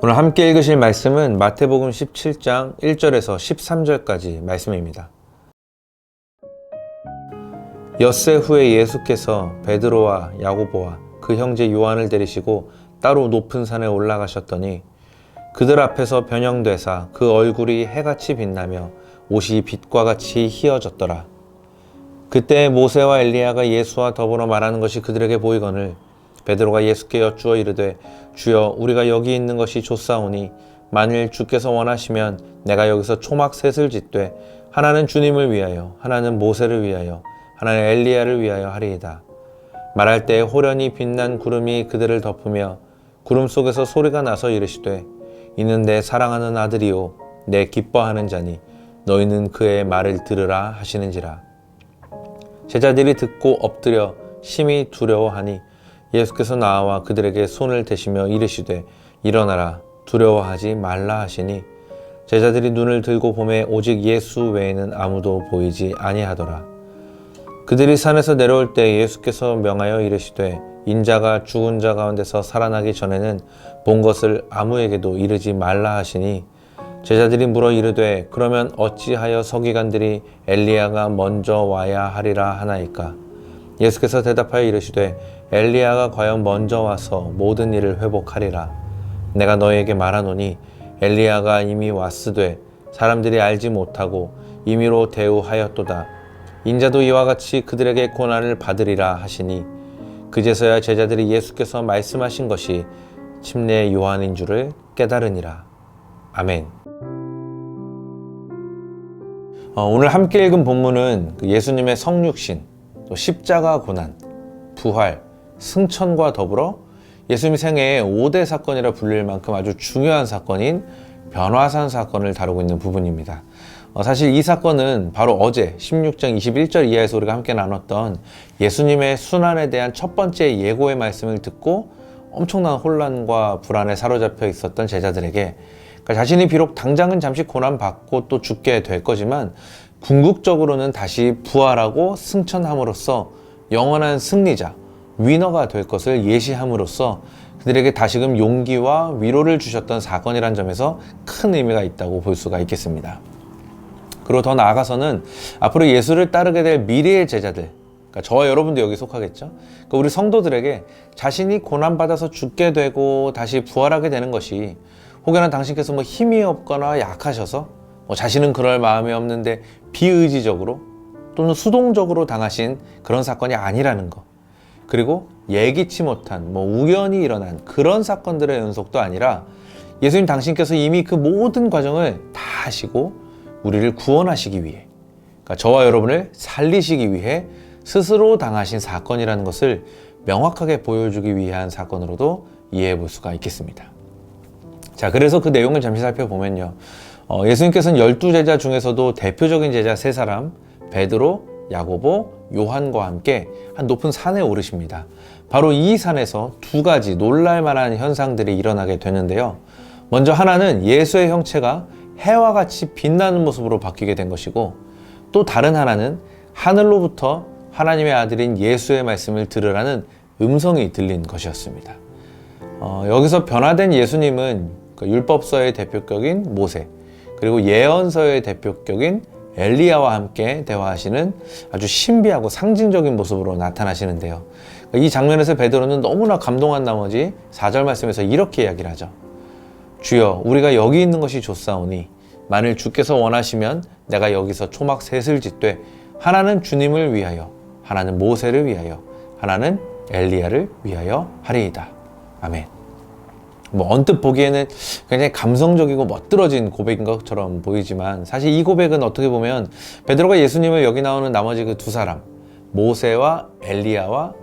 오늘 함께 읽으실 말씀은 마태복음 17장 1절에서 13절까지 말씀입니다. 엿새 후에 예수께서 베드로와 야고보와 그 형제 요한을 데리시고 따로 높은 산에 올라가셨더니 그들 앞에서 변형되사 그 얼굴이 해같이 빛나며 옷이 빛과 같이 희어졌더라. 그때 모세와 엘리야가 예수와 더불어 말하는 것이 그들에게 보이거늘 베드로가 예수께 여쭈어 이르되 주여 우리가 여기 있는 것이 좋사오니 만일 주께서 원하시면 내가 여기서 초막 셋을 짓되 하나는 주님을 위하여 하나는 모세를 위하여 하나는 엘리야를 위하여 하리이다. 말할 때에 호련히 빛난 구름이 그들을 덮으며 구름 속에서 소리가 나서 이르시되 이는 내 사랑하는 아들이요 내 기뻐하는 자니 너희는 그의 말을 들으라 하시는지라. 제자들이 듣고 엎드려 심히 두려워하니 예수께서 나와 그들에게 손을 대시며 이르시되 일어나라 두려워하지 말라 하시니 제자들이 눈을 들고 보매 오직 예수 외에는 아무도 보이지 아니하더라. 그들이 산에서 내려올 때 예수께서 명하여 이르시되 인자가 죽은 자 가운데서 살아나기 전에는 본 것을 아무에게도 이르지 말라 하시니 제자들이 물어 이르되 그러면 어찌하여 서기관들이 엘리야가 먼저 와야 하리라 하나이까? 예수께서 대답하여 이르시되 엘리야가 과연 먼저 와서 모든 일을 회복하리라. 내가 너희에게 말하노니 엘리야가 이미 왔으되 사람들이 알지 못하고 임의로 대우하였도다. 인자도 이와 같이 그들에게 고난을 받으리라 하시니 그제서야 제자들이 예수께서 말씀하신 것이 침례 요한인 줄을 깨달으니라. 아멘. 오늘 함께 읽은 본문은 예수님의 성육신, 또 십자가 고난, 부활, 승천과 더불어 예수님 생애의 5대 사건이라 불릴 만큼 아주 중요한 사건인 변화산 사건을 다루고 있는 부분입니다. 사실 이 사건은 바로 어제 16장 21절 이하에서 우리가 함께 나눴던 예수님의 순환에 대한 첫 번째 예고의 말씀을 듣고 엄청난 혼란과 불안에 사로잡혀 있었던 제자들에게 자신이 비록 당장은 잠시 고난받고 또 죽게 될 거지만 궁극적으로는 다시 부활하고 승천함으로써 영원한 승리자, 위너가 될 것을 예시함으로써 그들에게 다시금 용기와 위로를 주셨던 사건이란 점에서 큰 의미가 있다고 볼 수가 있겠습니다. 그리고 더 나아가서는 앞으로 예수를 따르게 될 미래의 제자들, 그러니까 저와 여러분도 여기 속하겠죠. 그러니까 우리 성도들에게 자신이 고난받아서 죽게 되고 다시 부활하게 되는 것이 혹여나 당신께서 힘이 없거나 약하셔서 자신은 그럴 마음이 없는데 비의지적으로 또는 수동적으로 당하신 그런 사건이 아니라는 것. 그리고 예기치 못한 우연히 일어난 그런 사건들의 연속도 아니라 예수님 당신께서 이미 그 모든 과정을 다 하시고 우리를 구원하시기 위해, 그러니까 저와 여러분을 살리시기 위해 스스로 당하신 사건이라는 것을 명확하게 보여주기 위한 사건으로도 이해해 볼 수가 있겠습니다. 자, 그래서 그 내용을 잠시 살펴보면요. 예수님께서는 12제자 중에서도 대표적인 제자 3사람, 베드로, 야고보, 요한과 함께 한 높은 산에 오르십니다. 바로 이 산에서 두 가지 놀랄만한 현상들이 일어나게 되는데요. 먼저 하나는 예수의 형체가 해와 같이 빛나는 모습으로 바뀌게 된 것이고, 또 다른 하나는 하늘로부터 하나님의 아들인 예수의 말씀을 들으라는 음성이 들린 것이었습니다. 여기서 변화된 예수님은 율법서의 대표격인 모세, 그리고 예언서의 대표격인 엘리야와 함께 대화하시는 아주 신비하고 상징적인 모습으로 나타나시는데요. 이 장면에서 베드로는 너무나 감동한 나머지 4절 말씀에서 이렇게 이야기를 하죠. 주여 우리가 여기 있는 것이 좋사오니 만일 주께서 원하시면 내가 여기서 초막 셋을 짓되 하나는 주님을 위하여 하나는 모세를 위하여 하나는 엘리야를 위하여 하리이다. 아멘. 언뜻 보기에는 굉장히 감성적이고 멋들어진 고백인 것처럼 보이지만 사실 이 고백은 어떻게 보면 베드로가 예수님을 여기 나오는 나머지 그 두 사람 모세와 엘리야와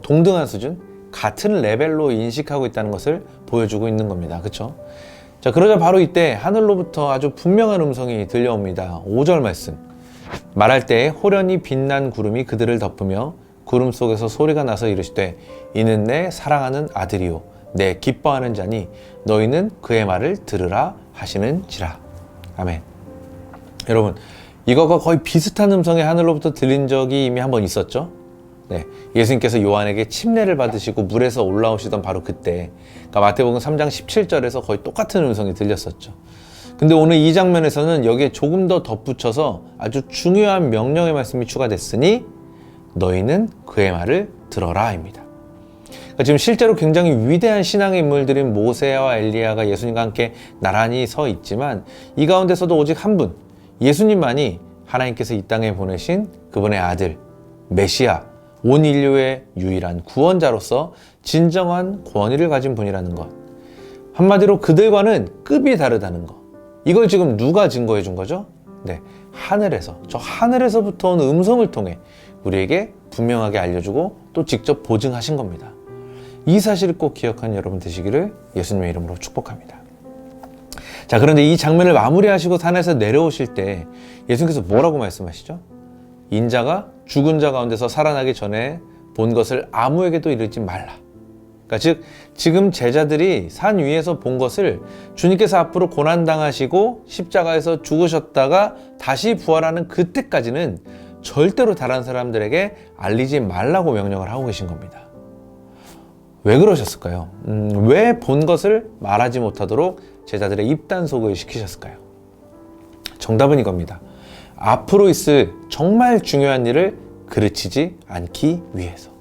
동등한 수준, 같은 레벨로 인식하고 있다는 것을 보여주고 있는 겁니다. 그렇죠? 자, 그러자 바로 이때 하늘로부터 아주 분명한 음성이 들려옵니다. 5절 말씀. 말할 때에 호련히 빛난 구름이 그들을 덮으며 구름 속에서 소리가 나서 이르시되 이는 내 사랑하는 아들이요 내 기뻐하는 자니 너희는 그의 말을 들으라 하시는지라. 아멘. 여러분, 이거가 거의 비슷한 음성이 하늘로부터 들린 적이 이미 한번 있었죠. 네, 예수님께서 요한에게 침례를 받으시고 물에서 올라오시던 바로 그때, 그러니까 마태복음 3장 17절에서 거의 똑같은 음성이 들렸었죠. 근데 오늘 이 장면에서는 여기에 조금 더 덧붙여서 아주 중요한 명령의 말씀이 추가됐으니 너희는 그의 말을 들어라입니다. 그러니까 지금 실제로 굉장히 위대한 신앙의 인물들인 모세와 엘리야가 예수님과 함께 나란히 서 있지만 이 가운데서도 오직 한 분, 예수님만이 하나님께서 이 땅에 보내신 그분의 아들, 메시아, 온 인류의 유일한 구원자로서 진정한 권위를 가진 분이라는 것. 한마디로 그들과는 급이 다르다는 것. 이걸 지금 누가 증거해 준 거죠? 네, 하늘에서, 저 하늘에서부터 온 음성을 통해 우리에게 분명하게 알려주고 또 직접 보증하신 겁니다. 이 사실을 꼭 기억하는 여러분 되시기를 예수님의 이름으로 축복합니다. 자, 그런데 이 장면을 마무리하시고 산에서 내려오실 때 예수님께서 뭐라고 말씀하시죠? 인자가 죽은 자 가운데서 살아나기 전에 본 것을 아무에게도 이르지 말라. 그러니까 즉 지금 제자들이 산 위에서 본 것을 주님께서 앞으로 고난당하시고 십자가에서 죽으셨다가 다시 부활하는 그때까지는 절대로 다른 사람들에게 알리지 말라고 명령을 하고 계신 겁니다. 왜 그러셨을까요? 왜 본 것을 말하지 못하도록 제자들의 입단속을 시키셨을까요? 정답은 이겁니다. 앞으로 있을 정말 중요한 일을 그르치지 않기 위해서.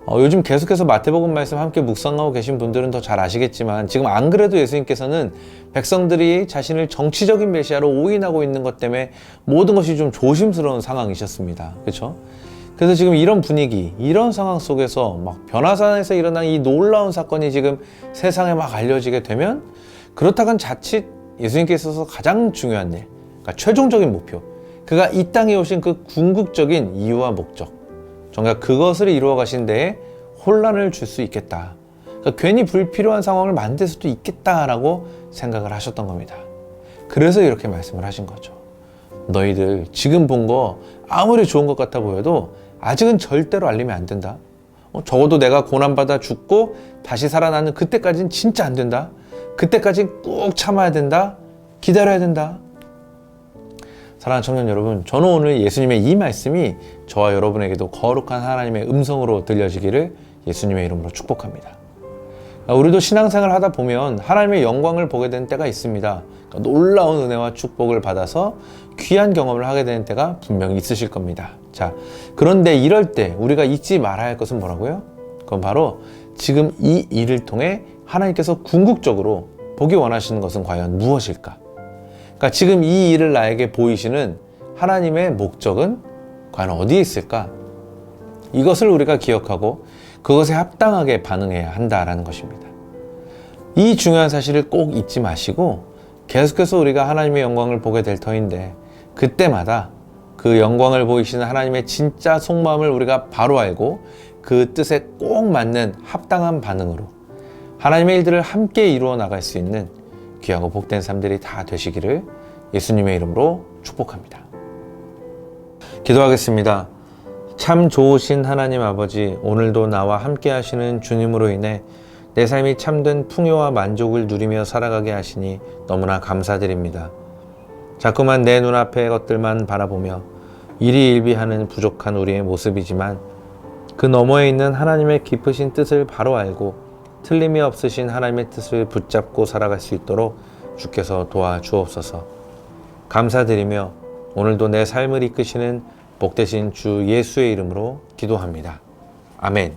요즘 계속해서 마태복음 말씀 함께 묵상하고 계신 분들은 더 잘 아시겠지만 지금 안 그래도 예수님께서는 백성들이 자신을 정치적인 메시아로 오인하고 있는 것 때문에 모든 것이 좀 조심스러운 상황이셨습니다. 그렇죠? 그래서 지금 이런 분위기, 이런 상황 속에서 막 변화산에서 일어난 이 놀라운 사건이 지금 세상에 막 알려지게 되면 그렇다간 자칫 예수님께 있어서 가장 중요한 일, 그러니까 최종적인 목표, 그가 이 땅에 오신 그 궁극적인 이유와 목적, 정작 그것을 이루어 가신 데에 혼란을 줄 수 있겠다. 그러니까 괜히 불필요한 상황을 만들 수도 있겠다라고 생각을 하셨던 겁니다. 그래서 이렇게 말씀을 하신 거죠. 너희들 지금 본 거 아무리 좋은 것 같아 보여도 아직은 절대로 알리면 안 된다. 적어도 내가 고난받아 죽고 다시 살아나는 그때까지는 진짜 안 된다. 그때까지는 꾹 참아야 된다. 기다려야 된다. 사랑하는 청년 여러분, 저는 오늘 예수님의 이 말씀이 저와 여러분에게도 거룩한 하나님의 음성으로 들려지기를 예수님의 이름으로 축복합니다. 우리도 신앙생활을 하다 보면 하나님의 영광을 보게 되는 때가 있습니다. 그러니까 놀라운 은혜와 축복을 받아서 귀한 경험을 하게 되는 때가 분명히 있으실 겁니다. 자, 그런데 이럴 때 우리가 잊지 말아야 할 것은 뭐라고요? 그건 바로 지금 이 일을 통해 하나님께서 궁극적으로 보기 원하시는 것은 과연 무엇일까? 그러니까 지금 이 일을 나에게 보이시는 하나님의 목적은 과연 어디에 있을까? 이것을 우리가 기억하고 그것에 합당하게 반응해야 한다라는 것입니다. 이 중요한 사실을 꼭 잊지 마시고 계속해서 우리가 하나님의 영광을 보게 될 터인데 그때마다 그 영광을 보이시는 하나님의 진짜 속마음을 우리가 바로 알고 그 뜻에 꼭 맞는 합당한 반응으로 하나님의 일들을 함께 이루어 나갈 수 있는 귀하고 복된 삶들이 다 되시기를 예수님의 이름으로 축복합니다. 기도하겠습니다. 참 좋으신 하나님 아버지, 오늘도 나와 함께 하시는 주님으로 인해 내 삶이 참된 풍요와 만족을 누리며 살아가게 하시니 너무나 감사드립니다. 자꾸만 내 눈앞의 것들만 바라보며 일희일비하는 부족한 우리의 모습이지만 그 너머에 있는 하나님의 깊으신 뜻을 바로 알고 틀림이 없으신 하나님의 뜻을 붙잡고 살아갈 수 있도록 주께서 도와주옵소서. 감사드리며 오늘도 내 삶을 이끄시는 복되신 주 예수의 이름으로 기도합니다. 아멘.